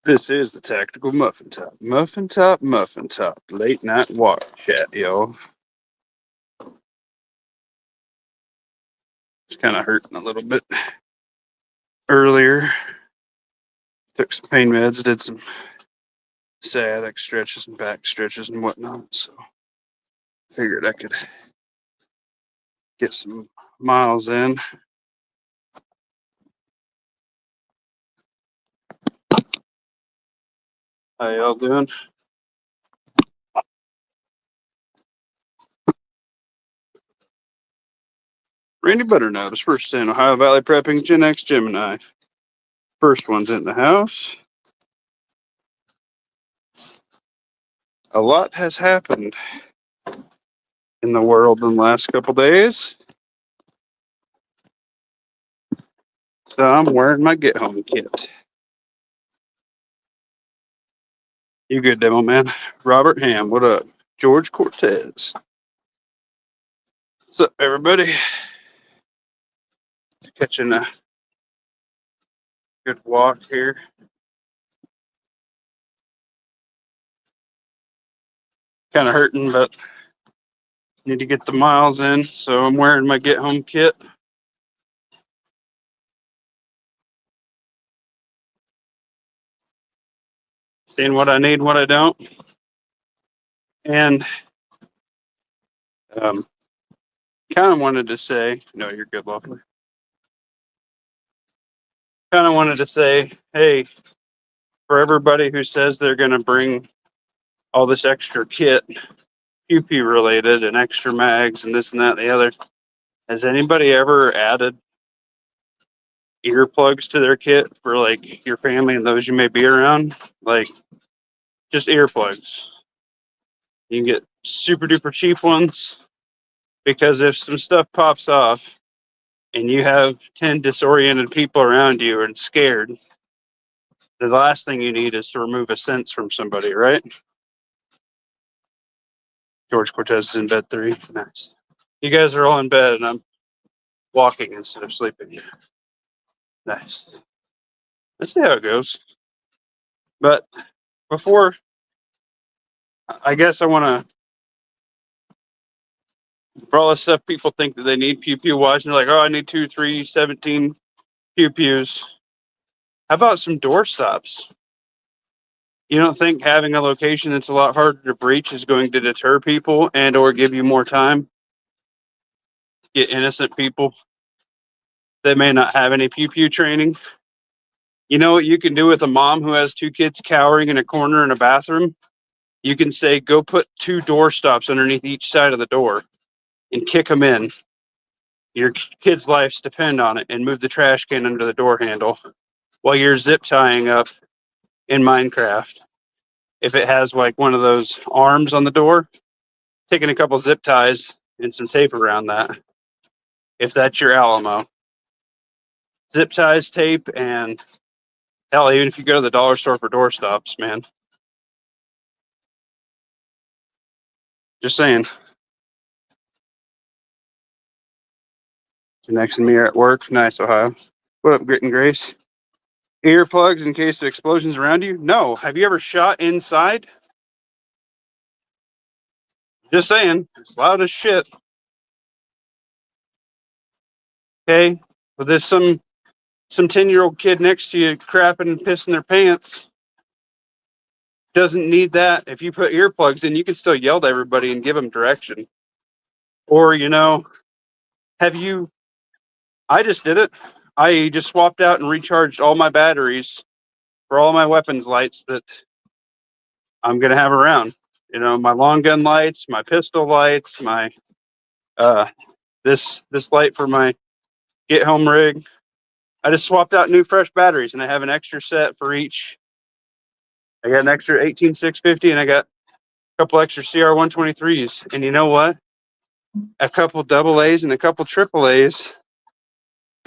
This is the Tactical Muffin Top. Muffin Top, Muffin Top. Late night water chat, y'all. It's kind of hurting a little bit. Earlier, took some pain meds, did some sciatic stretches and back stretches and whatnot. So, figured I could get some miles in. How y'all doing? Randy Butternut is first in Ohio Valley Prepping Gen X Gemini. First one's in the house. A lot has happened in the world in the last couple days. So I'm wearing my get home kit. You good, demo man? Robert Ham, what up? George Cortez. What's up, everybody? Catching a good walk here. Kind of hurting, but need to get the miles in. So I'm wearing my get home kit. Seeing what I need, what I don't. And kind of wanted to say, no, you're good, lovely. Kind of wanted to say, hey, for everybody who says they're going to bring all this extra kit, pew pew related, and extra mags and this and that and the other, has anybody ever added earplugs to their kit for like your family and those you may be around? Like just earplugs. You can get super duper cheap ones, because if some stuff pops off and you have 10 disoriented people around you and scared, the last thing you need is to remove a sense from somebody, right? George Cortez is in bed 3. Nice. You guys are all in bed and I'm walking instead of sleeping. Nice. Let's see how it goes. But before, I guess I want to, for all this stuff, people think that they need pew pew watch and they're like, oh, I need 2, 3, 17 pew pews. How about some door stops? You don't think having a location that's a lot harder to breach is going to deter people and or give you more time? Get innocent people that may not have any pew pew training. You know what you can do with a mom who has 2 kids cowering in a corner in a bathroom? You can say, go put 2 door stops underneath each side of the door and kick them in. Your kids' lives depend on it, and move the trash can under the door handle while you're zip tying up in Minecraft. If it has like one of those arms on the door, taking a couple zip ties and some tape around that. If that's your Alamo. Zip ties, tape, and hell, even if you go to the dollar store for door stops, man. Just saying. Next to me at work. Nice, Ohio. What up, Grit and Grace? Earplugs in case of explosions around you? No. Have you ever shot inside? Just saying. It's loud as shit. Okay? But there's some 10-year-old kid next to you crapping and pissing their pants. Doesn't need that. If you put earplugs in, you can still yell to everybody and give them direction. Or, I just did it. I just swapped out and recharged all my batteries for all my weapons lights that I'm going to have around. My long gun lights, my pistol lights, my this light for my get home rig. I just swapped out new fresh batteries, and I have an extra set for each. I got an extra 18650, and I got a couple extra CR123s. And you know what? A couple double A's and a couple triple A's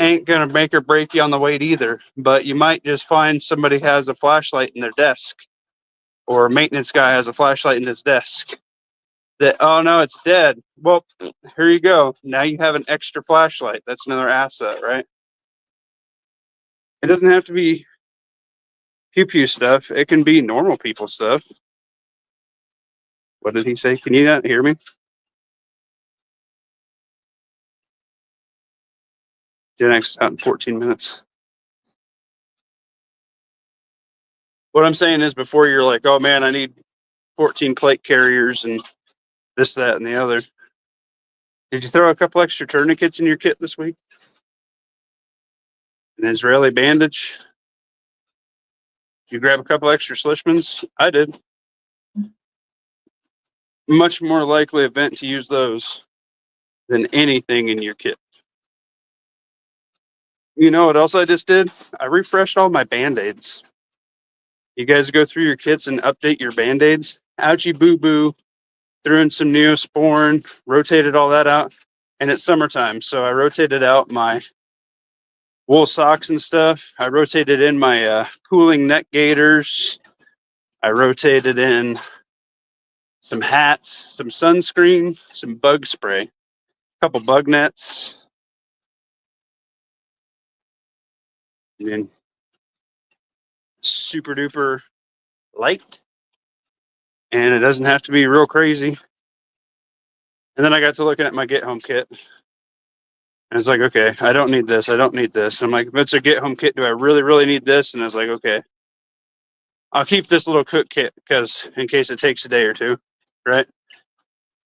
ain't gonna make or break you on the weight either. But you might just find somebody has a flashlight in their desk, or a maintenance guy has a flashlight in his desk. That, oh no, it's dead. Well, here you go. Now you have an extra flashlight. That's another asset, right? It doesn't have to be pew pew stuff. It can be normal people stuff. What did he say? Can you not hear me? Gen X out in 14 minutes. What I'm saying is, before you're like, oh man, I need 14 plate carriers and this, that, and the other. Did you throw a couple extra tourniquets in your kit this week? An Israeli bandage? Did you grab a couple extra Slishmans? I did. Much more likely event to use those than anything in your kit. You know what else I just did? I refreshed all my Band-Aids. You guys go through your kits and update your Band-Aids. Ouchie boo boo. Threw in some Neosporin, rotated all that out. And it's summertime, so I rotated out my wool socks and stuff. I rotated in my cooling neck gaiters. I rotated in some hats, some sunscreen, some bug spray, a couple bug nets. And then super duper light. And it doesn't have to be real crazy. And then I got to looking at my get home kit. And it's like, okay, I don't need this. I don't need this. I'm like, if it's a get home kit, do I really, really need this? And I was like, okay, I'll keep this little cook kit because in case it takes a day or two, right?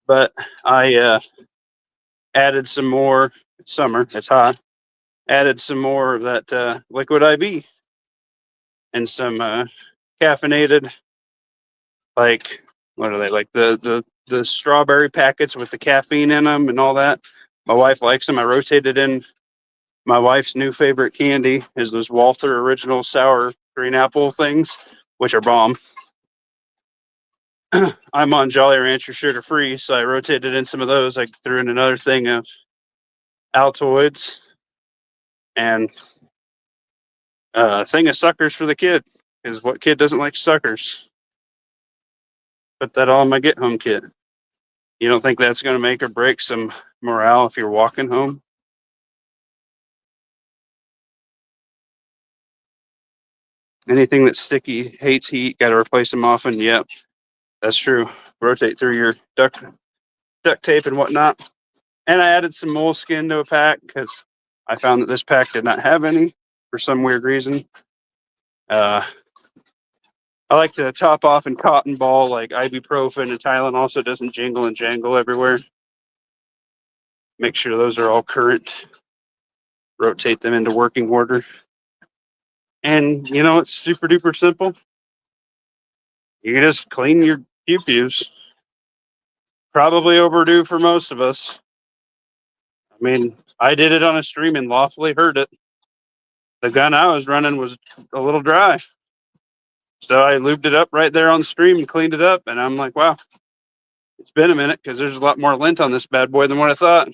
But I added some more. It's summer. It's hot. Added some more of that liquid IV and some caffeinated, like, what are they, like the strawberry packets with the caffeine in them and all that. My wife likes them. I rotated in my wife's new favorite candy is those Walther original sour green apple things, which are bomb. I'm on Jolly Rancher sugar free, so I rotated in some of those. I threw in another thing of Altoids and a thing of suckers for the kid, because what kid doesn't like suckers? Put that all in my get home kit. You don't think that's going to make or break some morale if you're walking home? Anything that's sticky, hates heat, got to replace them often. Yep, that's true. Rotate through your duct tape and whatnot. And I added some moleskin to a pack because I found that this pack did not have any for some weird reason. I like to top off in cotton ball like ibuprofen and Tylenol so it doesn't jingle and jangle everywhere. Make sure those are all current. Rotate them into working order. And you know, it's super duper simple. You can just clean your pew-pews. Probably overdue for most of us. I mean, I did it on a stream and lawfully heard it. The gun I was running was a little dry. So I lubed it up right there on the stream and cleaned it up. And I'm like, wow, it's been a minute because there's a lot more lint on this bad boy than what I thought.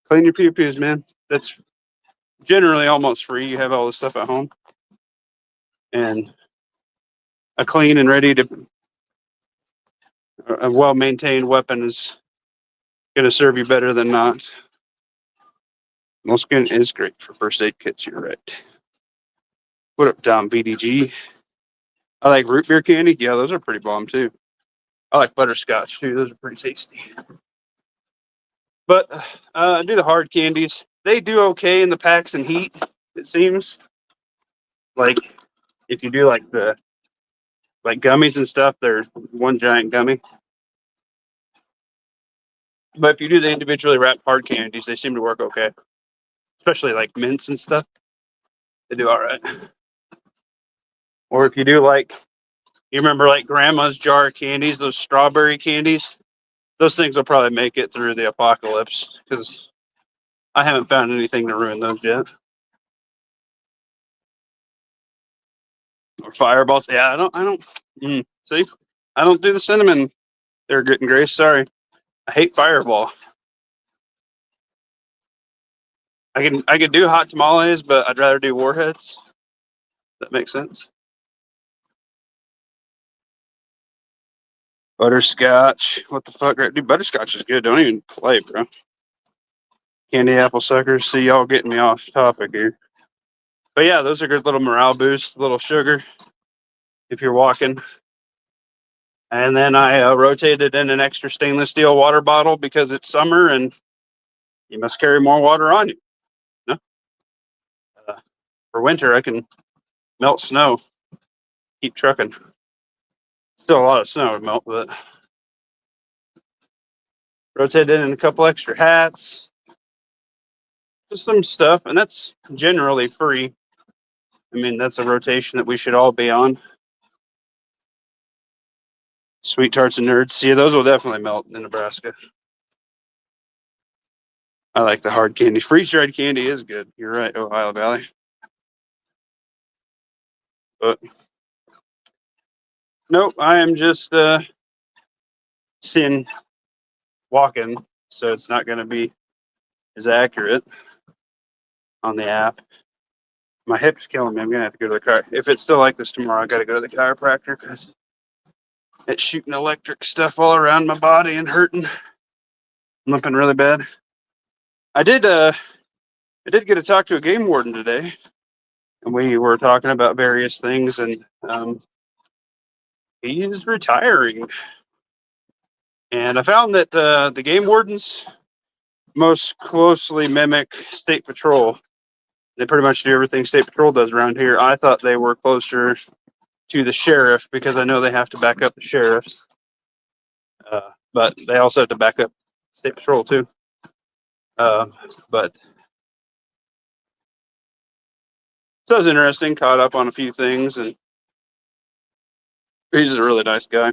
Clean your pew-pews, man. That's generally almost free. You have all this stuff at home. And a clean and ready to, a well-maintained weapon is going to serve you better than not. Moleskin is great for first aid kits. You're right. What up, Dom VDG? I like root beer candy. Yeah, those are pretty bomb too. I like butterscotch too. Those are pretty tasty. But do the hard candies. They do okay in the packs and heat, it seems. Like if you do like the gummies and stuff, they're one giant gummy. But if you do the individually wrapped hard candies, they seem to work okay. Especially like mints and stuff. They do all right. Or if you do like, you remember like grandma's jar of candies, those strawberry candies, those things will probably make it through the apocalypse because I haven't found anything to ruin those yet. Or fireballs. Yeah, I don't see, I don't do the cinnamon. They're good and grace. Sorry. I hate fireball. I can do hot tamales, but I'd rather do warheads. That makes sense. Butterscotch. What the fuck? Dude, butterscotch is good. Don't even play, bro. Candy apple suckers. See y'all getting me off topic here. But yeah, those are good little morale boosts, little sugar if you're walking. And then I rotated in an extra stainless steel water bottle because it's summer and you must carry more water on you. No? For winter, I can melt snow, keep trucking. Still a lot of snow to melt, but rotated in a couple extra hats, just some stuff, and that's generally free. I mean, that's a rotation that we should all be on. Sweet Tarts and Nerds. See, those will definitely melt in Nebraska. I like the hard candy. Freeze-dried candy is good. You're right, Ohio Valley. But nope, I am just seeing walking, so it's not going to be as accurate on the app. My hip's killing me. I'm going to have to go to the car. If it's still like this tomorrow, I got to go to the chiropractor because it's shooting electric stuff all around my body and hurting. Limping really bad. I did get to talk to a game warden today, and we were talking about various things, and he is retiring. And I found that the game wardens most closely mimic State Patrol. They pretty much do everything State Patrol does around here. I thought they were closer to the sheriff because I know they have to back up the sheriffs. But they also have to back up State Patrol too. But so it was interesting, caught up on a few things, and he's a really nice guy.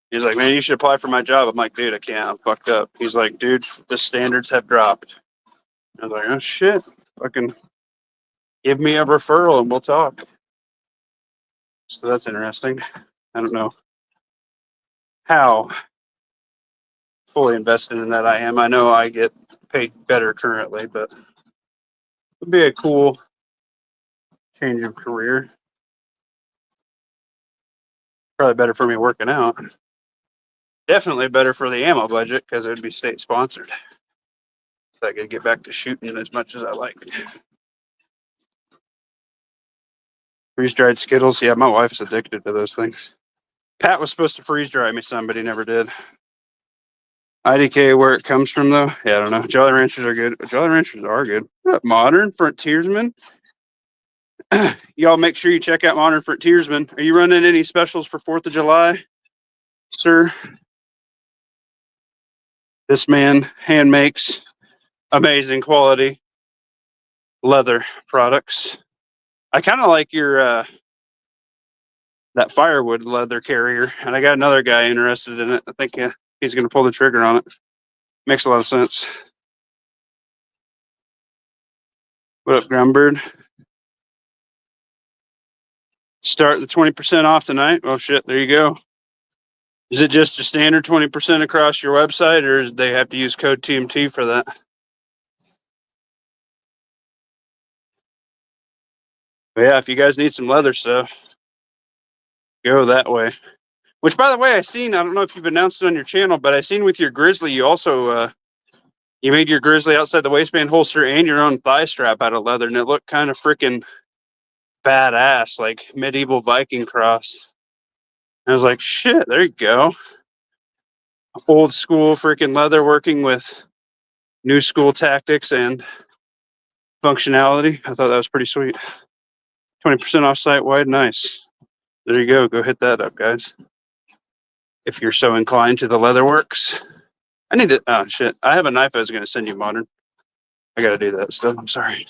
He's like, man, you should apply for my job. I'm like, dude, I can't. I'm fucked up. He's like, dude, the standards have dropped. I was like, oh shit, fucking give me a referral and we'll talk. So that's interesting. I don't know how fully invested in that I am. I know I get paid better currently, but it would be a cool change of career. Probably better for me working out. Definitely better for the ammo budget because it would be state sponsored. So I could get back to shooting as much as I like. Freeze dried Skittles. Yeah, my wife's addicted to those things. Pat was supposed to freeze dry me some, but he never did. IDK, where it comes from, though, yeah, I don't know. Jolly Ranchers are good. Jolly Ranchers are good. What up, Modern Frontiersman? Y'all make sure you check out Modern Frontiersman. Are you running any specials for 4th of July, sir? This man hand makes amazing quality leather products. I kind of like your that firewood leather carrier, and I got another guy interested in it. I think he's going to pull the trigger on it. Makes a lot of sense. What up, Grumbird? Start the 20% off tonight. Oh shit, there you go. Is it just a standard 20% across your website, or do they have to use code TMT for that? But yeah, if you guys need some leather stuff, go that way. Which, by the way, I don't know if you've announced it on your channel, but I seen with your Grizzly, you also you made your Grizzly outside the waistband holster and your own thigh strap out of leather, and it looked kind of freaking badass, like medieval Viking cross. I was like, shit, there you go. Old school freaking leather working with new school tactics and functionality. I thought that was pretty sweet. 20% off site wide. Nice. There you go. Go hit that up, guys. If you're so inclined to the Leatherworks. I need to, oh shit. I have a knife I was going to send you, Modern. I got to do that still. I'm sorry.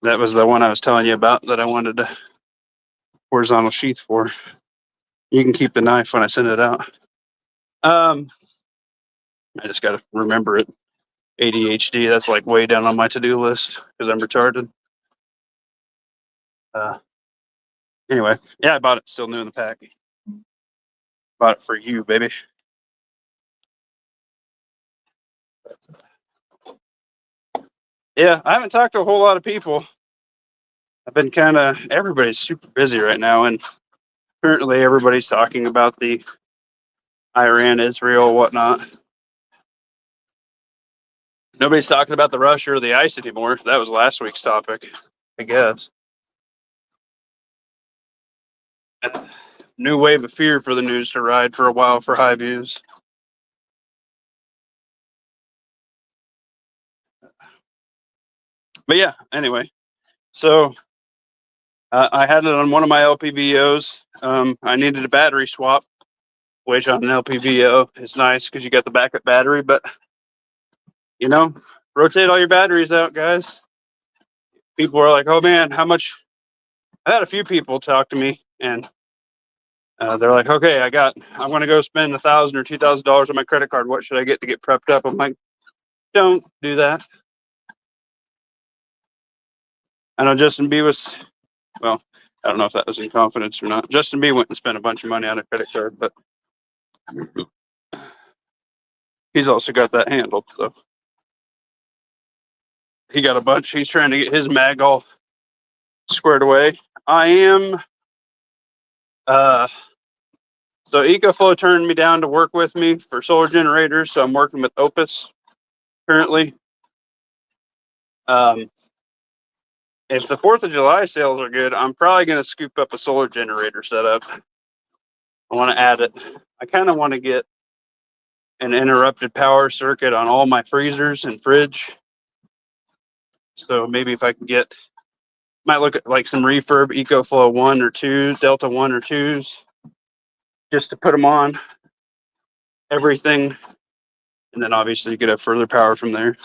That was the one I was telling you about that I wanted a horizontal sheath for. You can keep the knife when I send it out. I just got to remember it. ADHD, that's like way down on my to-do list because I'm retarded. Anyway, yeah, I bought it still new in the pack. Bought it for you, baby. Yeah, I haven't talked to a whole lot of people. I've been everybody's super busy right now, and currently everybody's talking about the Iran, Israel, whatnot. Nobody's talking about the rush or the ice anymore. That was last week's topic, I guess. New wave of fear for the news to ride for a while for high views. But yeah, anyway, so I had it on one of my LPVOs. I needed a battery swap, which on an LPVO is nice because you got the backup battery. But rotate all your batteries out, guys. People are like, "Oh man, how much?" I had a few people talk to me, and they're like, "Okay, I'm going to go spend $1,000 or $2,000 on my credit card. What should I get to get prepped up?" I'm like, "Don't do that." I know Justin B was, well, I don't know if that was in confidence or not. Justin B went and spent a bunch of money on a credit card, but he's also got that handled. So he got a bunch. He's trying to get his mag all squared away. I am. So EcoFlow turned me down to work with me for solar generators. So I'm working with Opus currently. If the 4th of July sales are good, I'm probably going to scoop up a solar generator setup. I want to add it. I kind of want to get an interrupted power circuit on all my freezers and fridge. So maybe if I can might look at like some refurb EcoFlow 1 or 2, Delta 1 or 2s, just to put them on everything. And then obviously you could have further power from there.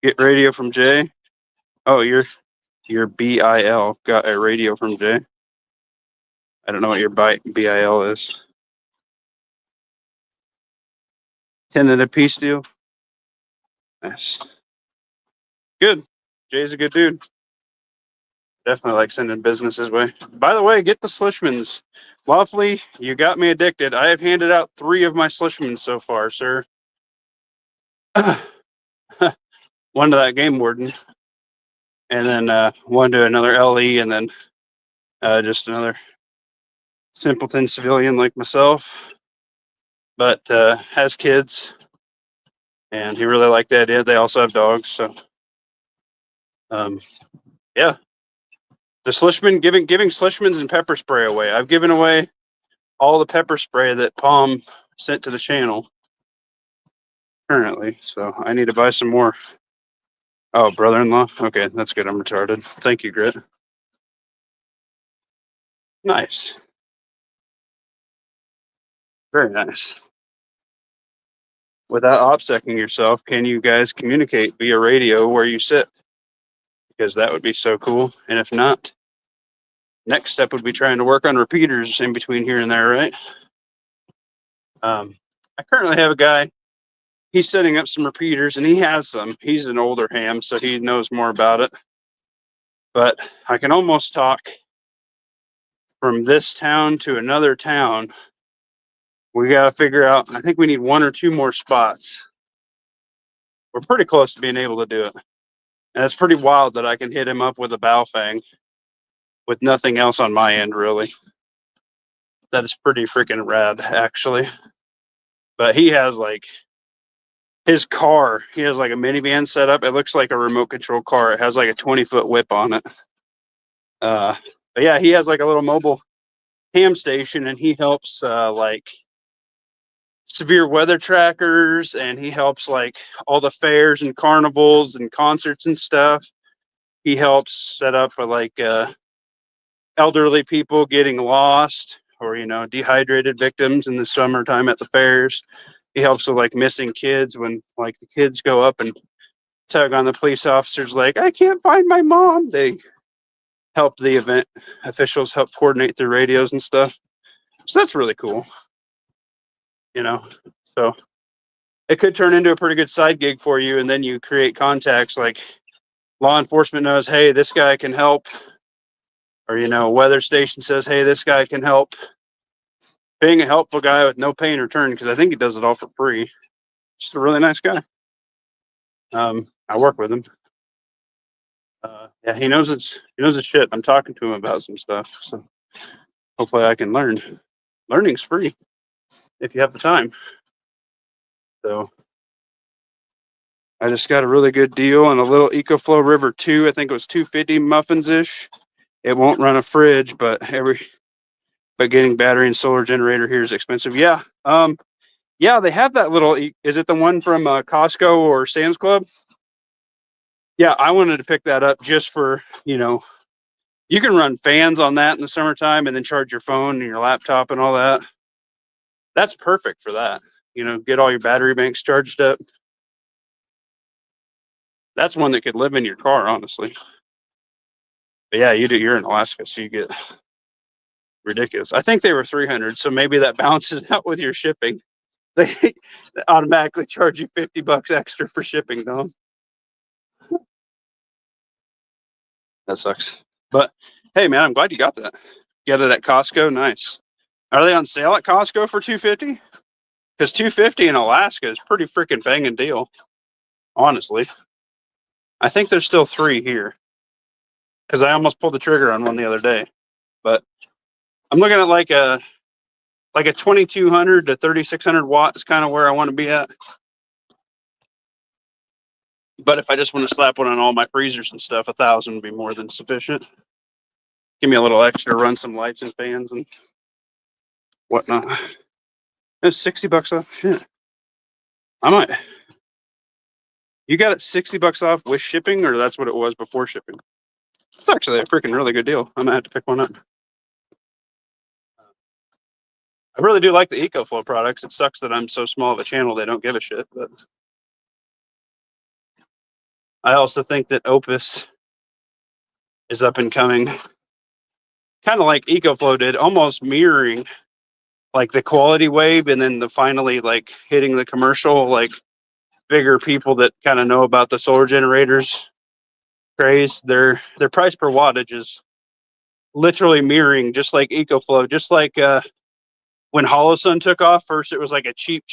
Get radio from Jay. Oh, your BIL got a radio from Jay. I don't know what your BIL is. 10 at a piece deal. Nice. Good. Jay's a good dude. Definitely like sending business his way. By the way, get the Slishmans. Lawfully, you got me addicted. I have handed out 3 of my Slishmans so far, sir. One to that game warden, and then one to another LE, and then just another simpleton civilian like myself, but has kids, and he really liked the idea. They also have dogs, so yeah. The Slishman, giving Slishmans and pepper spray away. I've given away all the pepper spray that Palm sent to the channel currently, so I need to buy some more. Oh, brother-in-law? Okay, that's good. I'm retarded. Thank you, Grit. Nice. Very nice. Without OPSECing yourself, can you guys communicate via radio where you sit? Because that would be so cool. And if not, next step would be trying to work on repeaters in between here and there, right? I currently have a guy. He's setting up some repeaters, and he has some. He's an older ham, so he knows more about it. But I can almost talk from this town to another town. We got to figure out, I think we need 1 or 2 more spots. We're pretty close to being able to do it. And it's pretty wild that I can hit him up with a Baofeng with nothing else on my end, really. That is pretty freaking rad, actually. But he has like his car, he has like a minivan set up. It looks like a remote control car. It has like a 20-foot whip on it. But yeah, he has like a little mobile ham station, and he helps like severe weather trackers, and he helps like all the fairs and carnivals and concerts and stuff. He helps set up for like elderly people getting lost, or dehydrated victims in the summertime at the fairs. He helps with like missing kids when like the kids go up and tug on the police officers like, I can't find my mom. They help the event officials help coordinate their radios and stuff. So that's really cool. So it could turn into a pretty good side gig for you, and then you create contacts like law enforcement knows, hey, this guy can help, or weather station says, hey, this guy can help. Being a helpful guy with no pay in return, because I think he does it all for free. Just a really nice guy. I work with him. Yeah, he knows his shit. I'm talking to him about some stuff, so hopefully I can learn. Learning's free if you have the time. So I just got a really good deal on a little EcoFlow River 2. I think it was 250 muffins ish. It won't run a fridge, but getting battery and solar generator here is expensive. Yeah. Yeah, they have that little. Is it the one from Costco or Sam's Club? Yeah, I wanted to pick that up just for, you can run fans on that in the summertime and then charge your phone and your laptop and all that. That's perfect for that. Get all your battery banks charged up. That's one that could live in your car, honestly. But yeah, you're in Alaska, so you get ridiculous. I think they were 300, so maybe that balances out with your shipping. They automatically charge you $50 extra for shipping, though. That sucks. But hey, man, I'm glad you got that. Get it at Costco. Nice. Are they on sale at Costco for $250? Because $250 in Alaska is pretty freaking banging deal. Honestly, I think there's still 3 here. Because I almost pulled the trigger on one the other day. But I'm looking at like a 2200 to 3600 watt is kind of where I want to be at. But if I just want to slap one on all my freezers and stuff, 1,000 would be more than sufficient. Give me a little extra, run some lights and fans and whatnot. It's $60 off. Shit. I might. You got it $60 off with shipping, or that's what it was before shipping? It's actually a freaking really good deal. I might have to pick one up. I really do like the EcoFlow products. It sucks that I'm so small of a channel they don't give a shit, but I also think that Opus is up and coming, kind of like EcoFlow did, almost mirroring like the quality wave, and then the finally like hitting the commercial, like bigger people that kind of know about the solar generators craze. Their price per wattage is literally mirroring, just like EcoFlow, just like when Holosun took off. First, it was like a cheap,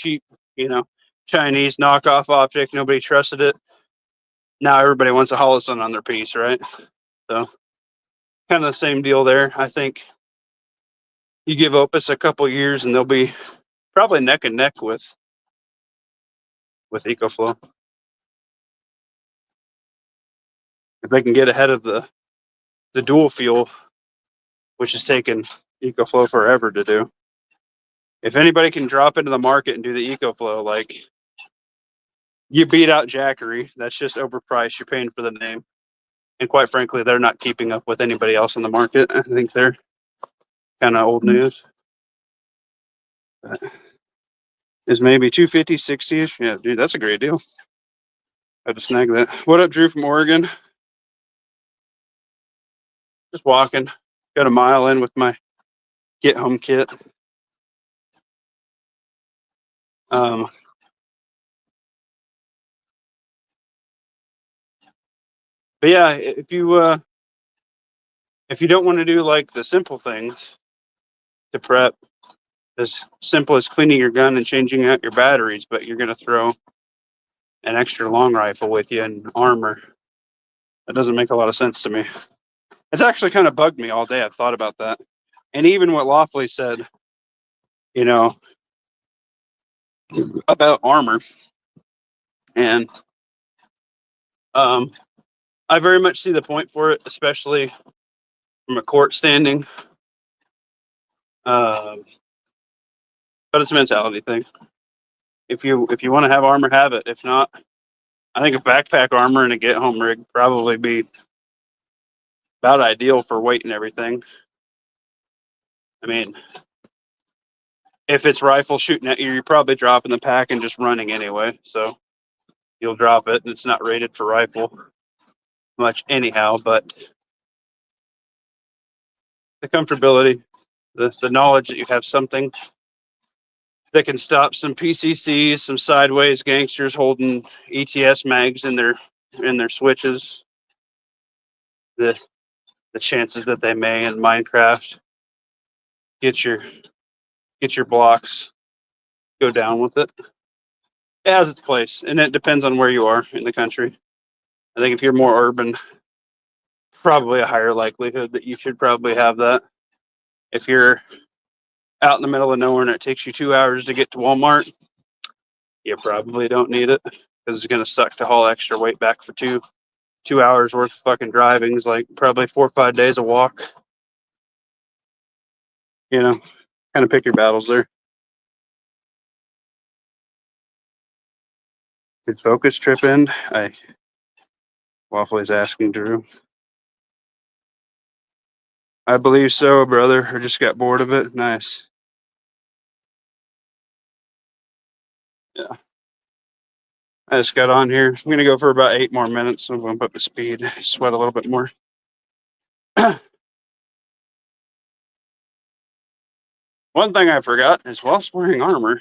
Chinese knockoff optic. Nobody trusted it. Now everybody wants a Holosun on their piece, right? So kind of the same deal there. I think you give Opus a couple years and they'll be probably neck and neck with EcoFlow. If they can get ahead of the dual fuel, which has taken EcoFlow forever to do. If anybody can drop into the market and do the EcoFlow, like, you beat out Jackery. That's just overpriced. You're paying for the name. And quite frankly, they're not keeping up with anybody else in the market. I think they're kind of old news. Is maybe 250, 60-ish. Yeah, dude, that's a great deal. I had to snag that. What up, Drew from Oregon? Just walking. Got a mile in with my get home kit. But yeah, if you don't want to do like the simple things to prep, as simple as cleaning your gun and changing out your batteries, but you're going to throw an extra long rifle with you and armor, that doesn't make a lot of sense to me. It's actually kind of bugged me all day. I've thought about that. And even what Lawfully said, about armor. And I very much see the point for it, especially from a court standing. But it's a mentality thing. If you want to have armor, have it. If not, I think a backpack armor and a get home rig probably be about ideal for weight and everything. I mean, if it's rifle shooting at you, you're probably dropping the pack and just running anyway. So you'll drop it, and it's not rated for rifle much anyhow. But the comfortability, the knowledge that you have something that can stop some PCCs, some sideways gangsters holding ETS mags in their switches. The chances that they may in Minecraft get your blocks, go down with it. It has its place, and it depends on where you are in the country. I think if you're more urban, probably a higher likelihood that you should probably have that. If you're out in the middle of nowhere and it takes you 2 hours to get to Walmart, you probably don't need it because it's going to suck to haul extra weight back for 2 hours worth of fucking driving. Is like probably 4 or 5 days of walk. You know, kind of pick your battles there. Did Focus trip in? Waffle is asking Drew. I believe so, brother. I just got bored of it. Nice. Yeah. I just got on here. I'm going to go for about 8 more minutes. So I'm going to put the speed, sweat a little bit more. One thing I forgot is whilst wearing armor,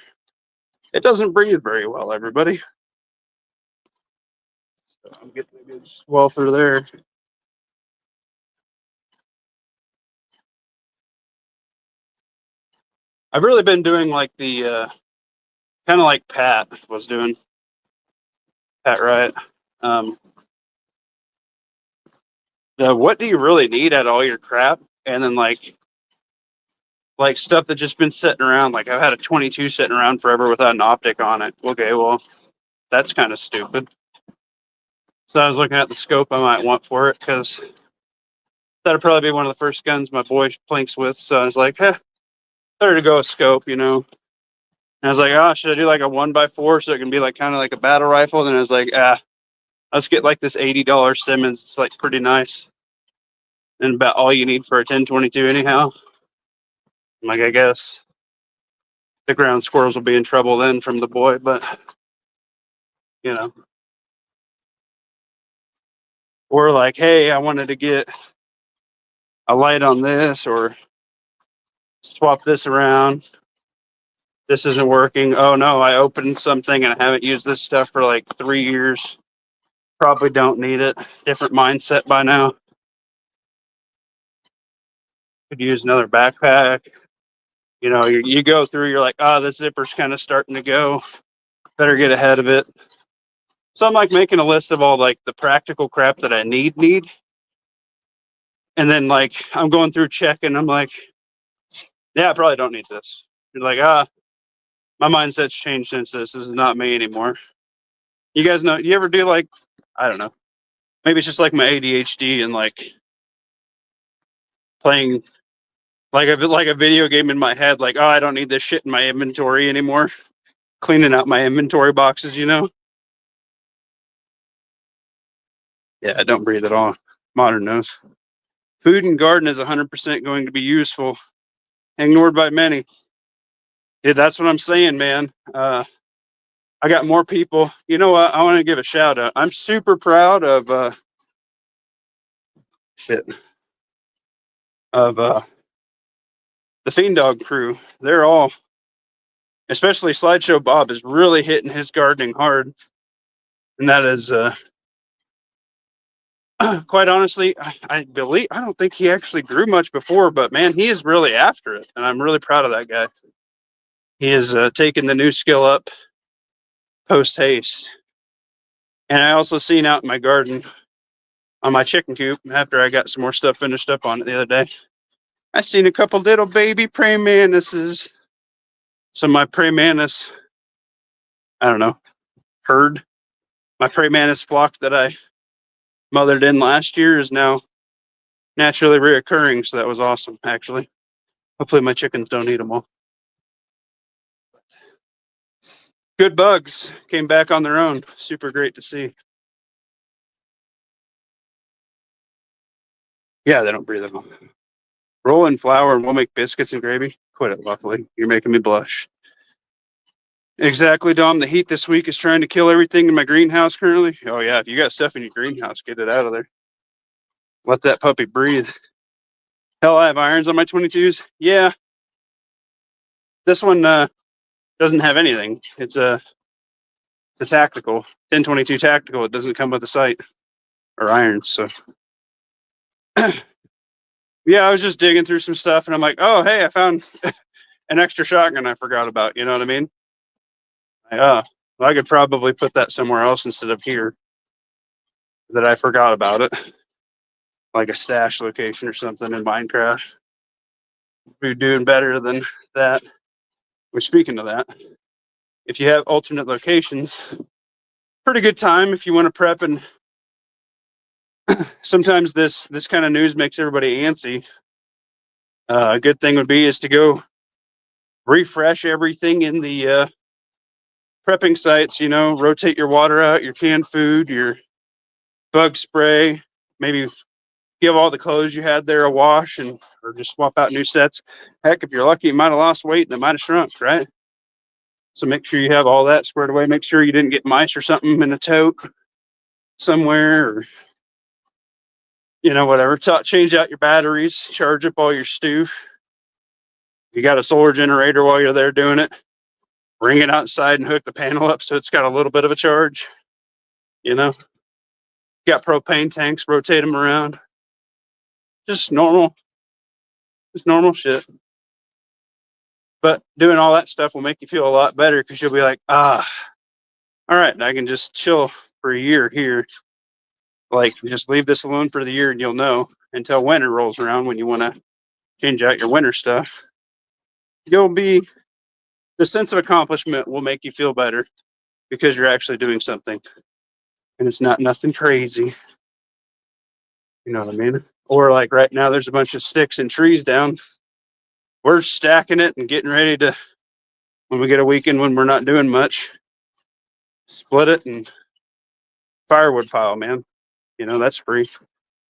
it doesn't breathe very well, everybody. So I'm getting a good swell through there. I've really been doing like the kind of like Pat was doing. Pat Riot. The what do you really need at all your crap? And then like stuff that just been sitting around. Like I've had a 22 sitting around forever without an optic on it. Okay, well, that's kind of stupid. So I was looking at the scope I might want for it because that'd probably be one of the first guns my boy planks with. So I was like, better to go with scope, you know. And I was like, oh, should I do like a 1x4 so it can be like kind of like a battle rifle? And then I was like, let's get like this $80 Simmons. It's like pretty nice and about all you need for a 1022 anyhow. I'm like, I guess the ground squirrels will be in trouble then from the boy, but you know. Or like, hey, I wanted to get a light on this or swap this around. This isn't working. Oh no, I opened something and I haven't used this stuff for like 3 years. Probably don't need it. Different mindset by now. Could use another backpack. You know, you go through, you're like, the zipper's kind of starting to go. Better get ahead of it. So I'm like making a list of all like the practical crap that I need. And then like I'm going through checking. I'm like, yeah, I probably don't need this. You're like, my mindset's changed since this. This is not me anymore. You guys know, you ever do like, I don't know, maybe it's just like my ADHD and like playing like a video game in my head, like, I don't need this shit in my inventory anymore. Cleaning out my inventory boxes, you know? Yeah, don't breathe at all. Modern knows. Food and garden is 100% going to be useful. Ignored by many. Yeah, that's what I'm saying, man. I got more people. You know what? I want to give a shout out. I'm super proud of the Fiend Dog crew. They're all, especially Slideshow Bob, is really hitting his gardening hard, and that is quite honestly, I don't think he actually grew much before, but man, he is really after it, and I'm really proud of that guy. He is taking the new skill up post haste. And I also seen out in my garden on my chicken coop after I got some more stuff finished up on it the other day. I seen a couple little baby praying mantises. So my praying mantis, I don't know, herd. My praying mantis flock that I mothered in last year is now naturally reoccurring. So that was awesome, actually. Hopefully my chickens don't eat them all. Good bugs came back on their own. Super great to see. Yeah, they don't breathe at all. Roll in flour and we'll make biscuits and gravy. Quit it, Luckily. You're making me blush. Exactly, Dom. The heat this week is trying to kill everything in my greenhouse currently. Oh, yeah. If you got stuff in your greenhouse, get it out of there. Let that puppy breathe. Hell, I have irons on my 22s. Yeah. This one doesn't have anything. It's a tactical. 1022 tactical. It doesn't come with a sight or irons. So, yeah, I was just digging through some stuff and I'm like, oh, hey, I found an extra shotgun I forgot about. You know what I mean? Well, I could probably put that somewhere else instead of here that I forgot about it. Like a stash location or something in Minecraft. We're doing better than that. We're speaking of that. if you have alternate locations, pretty good time if you want to prep. And sometimes this kind of news makes everybody antsy. A good thing would be is to go refresh everything in the prepping sites. You know, rotate your water out, your canned food, your bug spray. Maybe give all the clothes you had there a wash, and or just swap out new sets. Heck, if you're lucky, you might have lost weight and it might have shrunk, right? So make sure you have all that squared away. Make sure you didn't get mice or something in a tote somewhere, or whatever. Change out your batteries, charge up all your stoof. If you got a solar generator while you're there doing it, bring it outside and hook the panel up so it's got a little bit of a charge. Got propane tanks, rotate them around. Just normal shit. But doing all that stuff will make you feel a lot better because you'll be like, all right, I can just chill for a year here. Like, just leave this alone for the year and you'll know until winter rolls around when you want to change out your winter stuff. The sense of accomplishment will make you feel better because you're actually doing something and it's not nothing crazy. You know what I mean? Or like right now, there's a bunch of sticks and trees down. We're stacking it and getting ready to, when we get a weekend when we're not doing much, split it and firewood pile, man. That's free.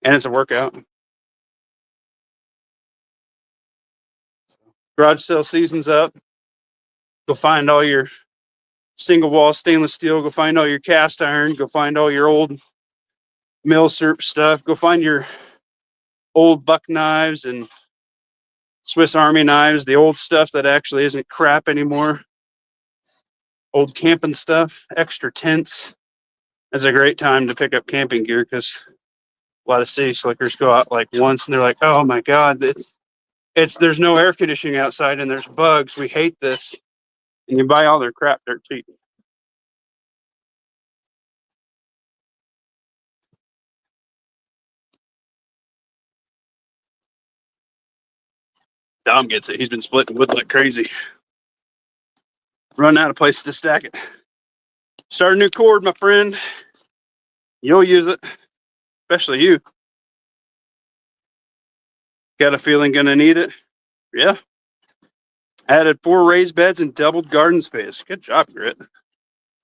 And it's a workout. Garage sale season's up. Go find all your single wall stainless steel. Go find all your cast iron. Go find all your old mill serp stuff. Go find your old buck knives and Swiss Army knives, the old stuff that actually isn't crap anymore. Old camping stuff, extra tents. It's a great time to pick up camping gear because a lot of city slickers go out like once and they're like, oh my God, there's no air conditioning outside and there's bugs. We hate this. And you buy all their crap dirt cheap. Dom gets it. He's been splitting wood like crazy. Run out of places to stack it. Start a new cord, my friend. You'll use it, especially you. Got a feeling gonna need it? Yeah. Added 4 raised beds and doubled garden space. Good job, Grit.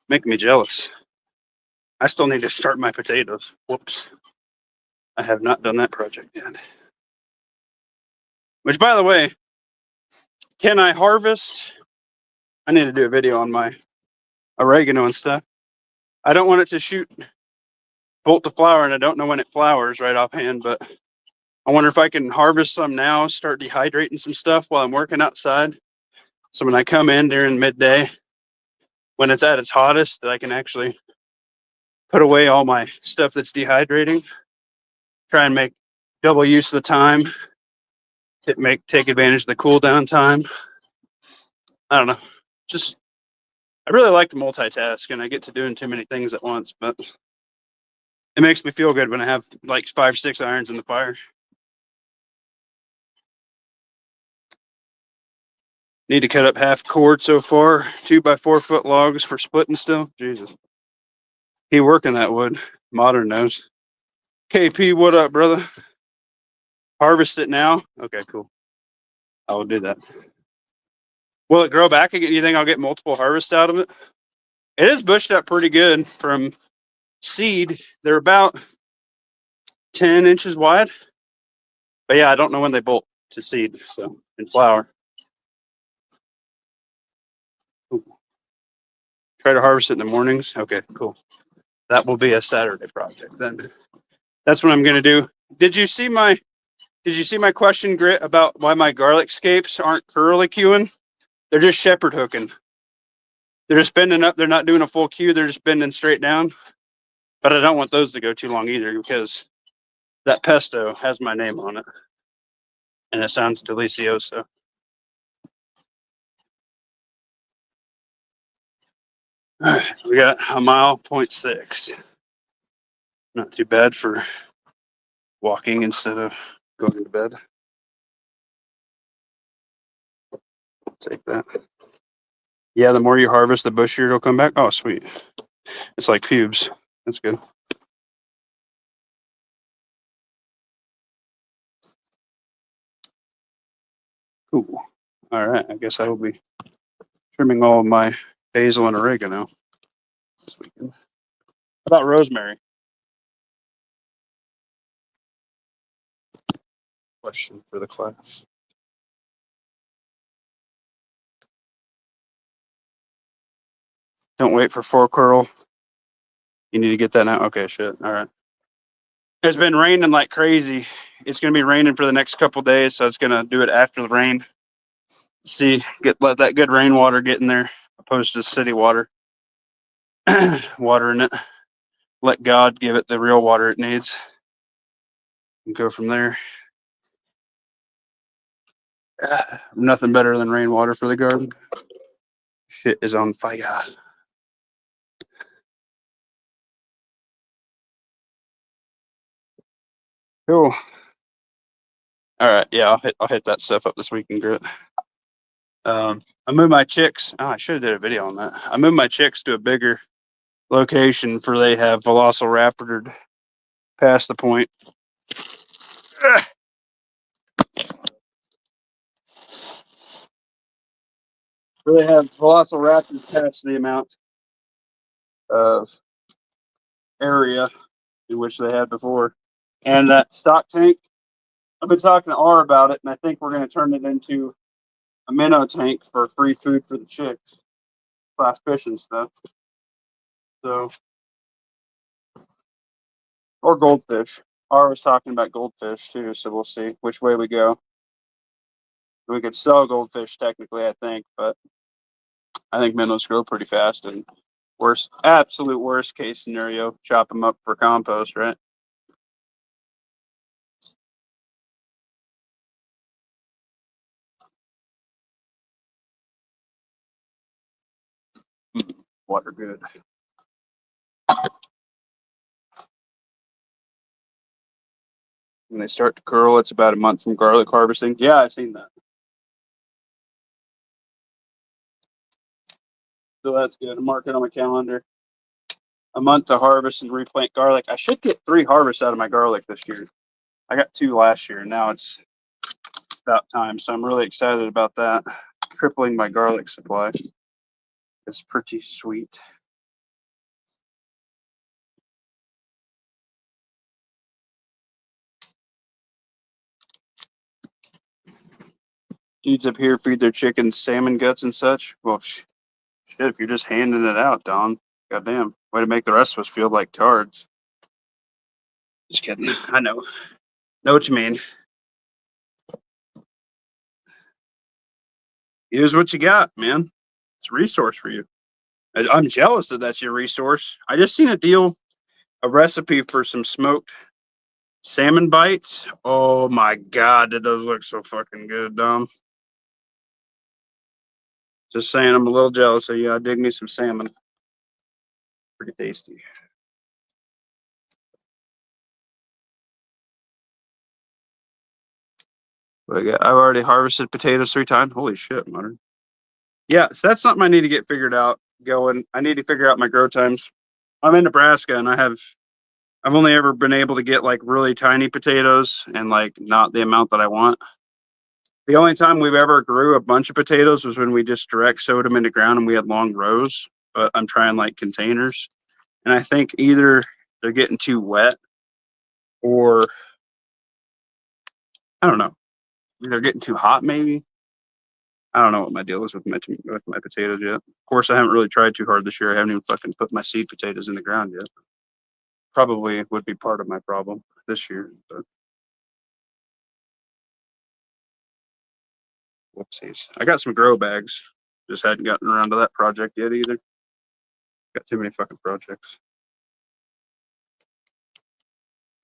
Making me jealous. I still need to start my potatoes. Whoops. I have not done that project yet. Which, by the way, can I harvest? I need to do a video on my oregano and stuff. I don't want it to shoot bolt to flower, and I don't know when it flowers right offhand, but I wonder if I can harvest some now, start dehydrating some stuff while I'm working outside. So when I come in during midday, when it's at its hottest, that I can actually put away all my stuff that's dehydrating, try and make double use of the time, take advantage of the cool down time. I don't know. Just, I really like to multitask and I get to doing too many things at once, but it makes me feel good when I have like 5, 6 irons in the fire. Need to cut up half cord so far. 2 by 4 foot logs for splitting still. Jesus. He working that wood. Modern knows. KP, what up, brother? Harvest it now? Okay, cool. I will do that. Will it grow back again? You think I'll get multiple harvests out of it? It is bushed up pretty good from seed. They're about 10 inches wide. But yeah, I don't know when they bolt to seed, so in flower. Ooh. Try to harvest it in the mornings. Okay, cool. That will be a Saturday project then. That's what I'm gonna do. Did you see my question, Grit, about why my garlic scapes aren't curlicuing? They're just shepherd hooking. They're just bending up. They're not doing a full cue. They're just bending straight down. But I don't want those to go too long either because that pesto has my name on it. And it sounds delicioso. All right, we got a 1.6 miles. Not too bad for walking instead of going to bed. Take that. Yeah, the more you harvest, the bushier it'll come back. Oh, sweet. It's like pubes. That's good. Cool. All right. I guess I will be trimming all of my basil and oregano this weekend. How about rosemary? Question for the class. Don't wait for four curl. You need to get that now. Okay, shit. All right. It's been raining like crazy. It's gonna be raining for the next couple days, so it's gonna do it after the rain. See, let that good rainwater get in there, opposed to city water. Watering it. Let God give it the real water it needs. And go from there. Nothing better than rainwater for the garden. Shit is on fire. Cool. All right, yeah, I'll hit that stuff up this weekend, Grit. I moved my chicks. Oh, I should have did a video on that. I moved my chicks to a bigger location for they have Velociraptored past the point. Where they have Velociraptors past the amount of area in which they had before. And that stock tank, I've been talking to R about it, and I think we're going to turn it into a minnow tank for free food for the chicks, slash fish and stuff. So, or goldfish. R was talking about goldfish too, so we'll see which way we go. We could sell goldfish technically, I think, but I think minnows grow pretty fast. And absolute worst case scenario, chop them up for compost, right? Water good. When they start to curl, it's about a month from garlic harvesting. Yeah, I've seen that. So that's good. I'm marking on my calendar. A month to harvest and replant garlic. I should get 3 harvests out of my garlic this year. I got 2 last year, and now it's about time. So I'm really excited about that. Tripling my garlic supply. It's pretty sweet. Dudes up here feed their chickens salmon guts and such. Well, shit, if you're just handing it out, Don. Goddamn. Way to make the rest of us feel like tards. Just kidding. I know. Know what you mean. Use what you got, man. It's a resource for you. I'm jealous that that's your resource. I just seen a recipe for some smoked salmon bites. Oh my god, did those look so fucking good, Dom? Just saying, I'm a little jealous of you. I dig me some salmon. Pretty tasty. But yeah, I've already harvested potatoes 3 times. Holy shit, modern. Yeah, so that's something I need to get figured out. Going, I need to figure out my grow times. I'm in Nebraska, and I've only ever been able to get like really tiny potatoes and like not the amount that I want. The only time we've ever grew a bunch of potatoes was when we just direct sowed them into ground and we had long rows. But I'm trying like containers, and I think either they're getting too wet or I don't know, they're getting too hot. Maybe I don't know what my deal is with my potatoes yet. Of course, I haven't really tried too hard this year. I haven't even fucking put my seed potatoes in the ground yet. Probably would be part of my problem this year, but whoopsies. I got some grow bags. Just hadn't gotten around to that project yet either. Got too many fucking projects.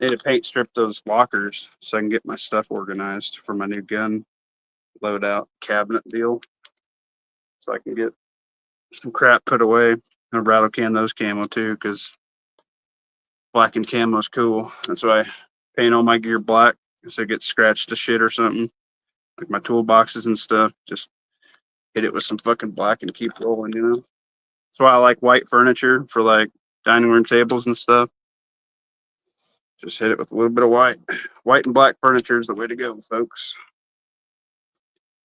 Need to paint strip those lockers so I can get my stuff organized for my new gun load out cabinet deal. So I can get some crap put away and rattle can those camo too, because black and camo's cool. That's why I paint all my gear black so it gets scratched to shit or something. Like my toolboxes and stuff. Just hit it with some fucking black and keep rolling, you know? That's why I like white furniture for like dining room tables and stuff. Just hit it with a little bit of white. White and black furniture is the way to go, folks.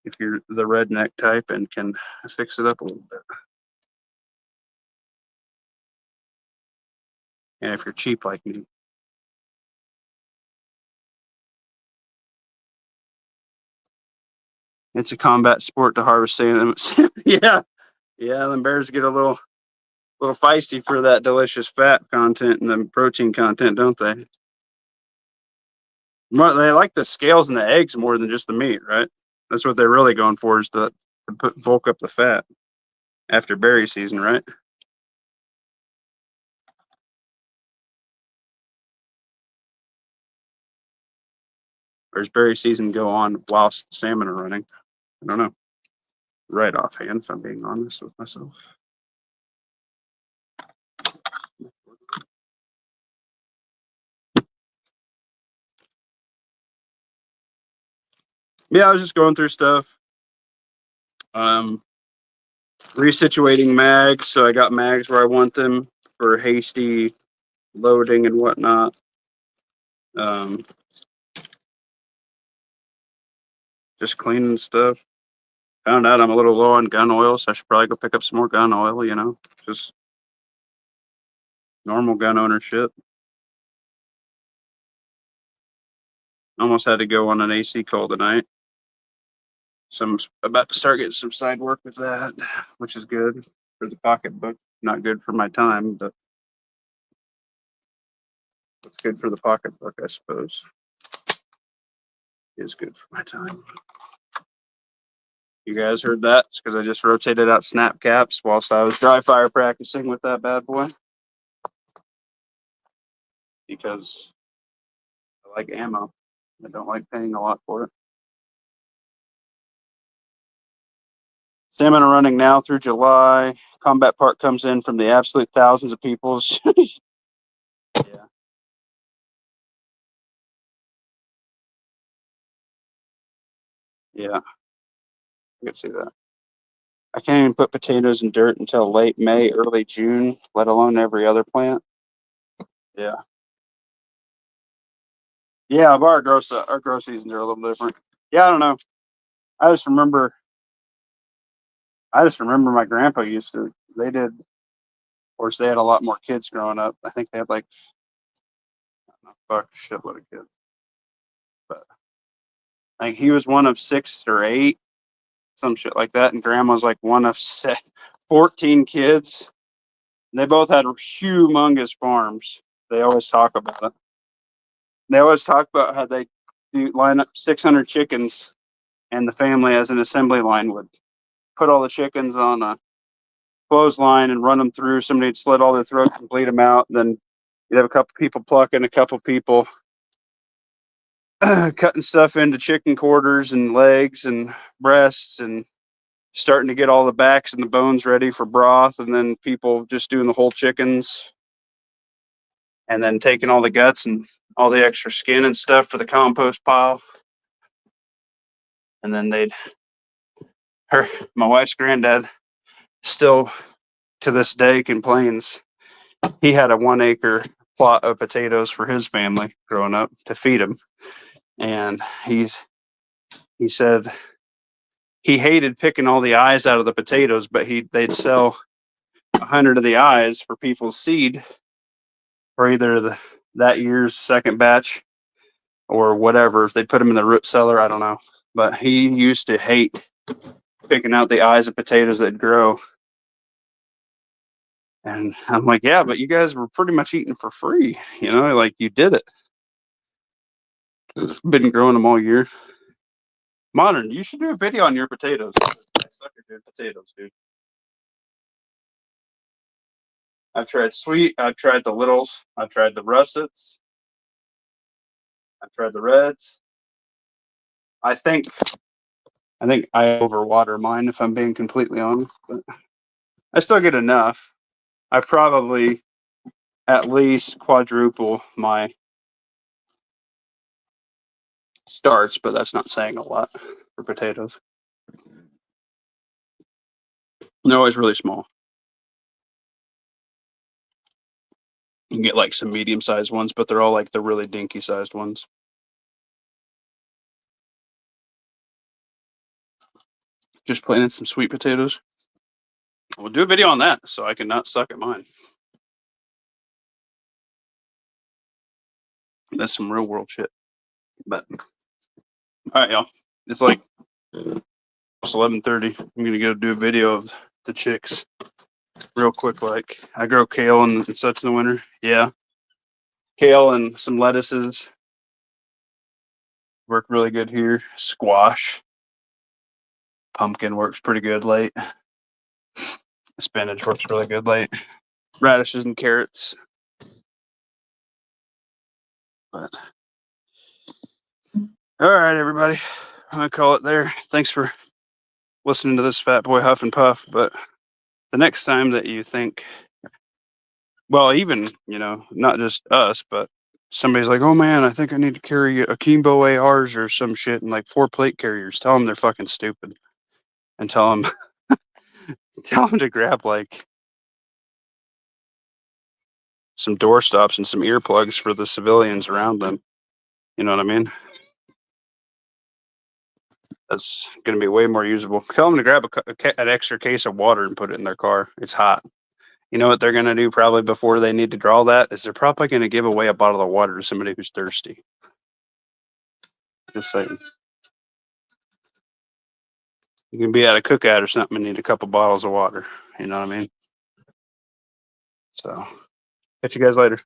If you're the redneck type and can fix it up a little bit. And if you're cheap like me. It's a combat sport to harvest salmon. Yeah. Yeah, the bears get a little feisty for that delicious fat content and the protein content, don't they? They like the scales and the eggs more than just the meat, right? That's what they're really going for, is to bulk up the fat after berry season, right? Or does berry season go on whilst salmon are running? I don't know. Right offhand, if I'm being honest with myself. Yeah, I was just going through stuff. Resituating mags, so I got mags where I want them for hasty loading and whatnot. Just cleaning stuff. Found out I'm a little low on gun oil, so I should probably go pick up some more gun oil, you know, just normal gun ownership. Almost had to go on an AC call tonight. So I'm about to start getting some side work with that, which is good for the pocketbook. Not good for my time, but it's good for the pocketbook, I suppose. It is good for my time. You guys heard that? It's because I just rotated out snap caps whilst I was dry fire practicing with that bad boy. Because I like ammo. I don't like paying a lot for it. Salmon are running now through July. Combat Park comes in from the absolute thousands of people. Yeah. Yeah. I can see that. I can't even put potatoes in dirt until late May, early June, let alone every other plant. Yeah. Yeah, but our grow seasons are a little different. Yeah, I don't know. I just remember my grandpa used to, they did, of course they had a lot more kids growing up. I think they had like, I don't know, fuck, a shitload of kids. But like he was one of 6 or 8, some shit like that, and grandma's like one of 14 kids. They both had humongous farms. They always talk about it. They always talk about how they line up 600 chickens, and the family, as an assembly line, would put all the chickens on a clothesline and run them through. Somebody'd slit all their throats and bleed them out. And then you'd have a couple people plucking, a couple people cutting stuff into chicken quarters and legs and breasts and starting to get all the backs and the bones ready for broth. And then people just doing the whole chickens, and then taking all the guts and all the extra skin and stuff for the compost pile. And then my wife's granddad still to this day complains. He had a 1-acre plot of potatoes for his family growing up to feed them. And he said he hated picking all the eyes out of the potatoes, but they'd sell 100 of the eyes for people's seed for either that year's second batch or whatever. If they'd put them in the root cellar, I don't know. But he used to hate picking out the eyes of potatoes that grow. And I'm like, yeah, but you guys were pretty much eating for free, you know, like you did it. Been growing them all year. Modern, you should do a video on your potatoes. I suck at doing potatoes, dude. I've tried sweet, I've tried the littles, I've tried the russets, I've tried the reds. I think I overwater mine, if I'm being completely honest, but I still get enough. I probably at least quadruple my starts, but that's not saying a lot for potatoes. They're always really small. You can get like some medium-sized ones, but they're all like the really dinky-sized ones. Just planting some sweet potatoes. We'll do a video on that so I can not suck at mine. That's some real world shit. But all right, y'all. It's like it's 11:30. I'm gonna go do a video of the chicks real quick. Like I grow kale and such in the winter. Yeah, kale and some lettuces work really good here. Squash, pumpkin works pretty good late. Spinach works really good late. Radishes and carrots. But all right, everybody. I'm gonna call it there. Thanks for listening to this fat boy huff and puff. But the next time that you think, well, even, not just us, but somebody's like, oh man, I think I need to carry Akimbo ARs or some shit and like 4 plate carriers. Tell them they're fucking stupid, and tell them to grab like some door stops and some earplugs for the civilians around them. You know what I mean? That's going to be way more usable. Tell them to grab an extra case of water and put it in their car. It's hot. You know what they're going to do probably before they need to draw that is they're probably going to give away a bottle of water to somebody who's thirsty. Just saying. You can be at a cookout or something and need a couple bottles of water. You know what I mean? So, catch you guys later.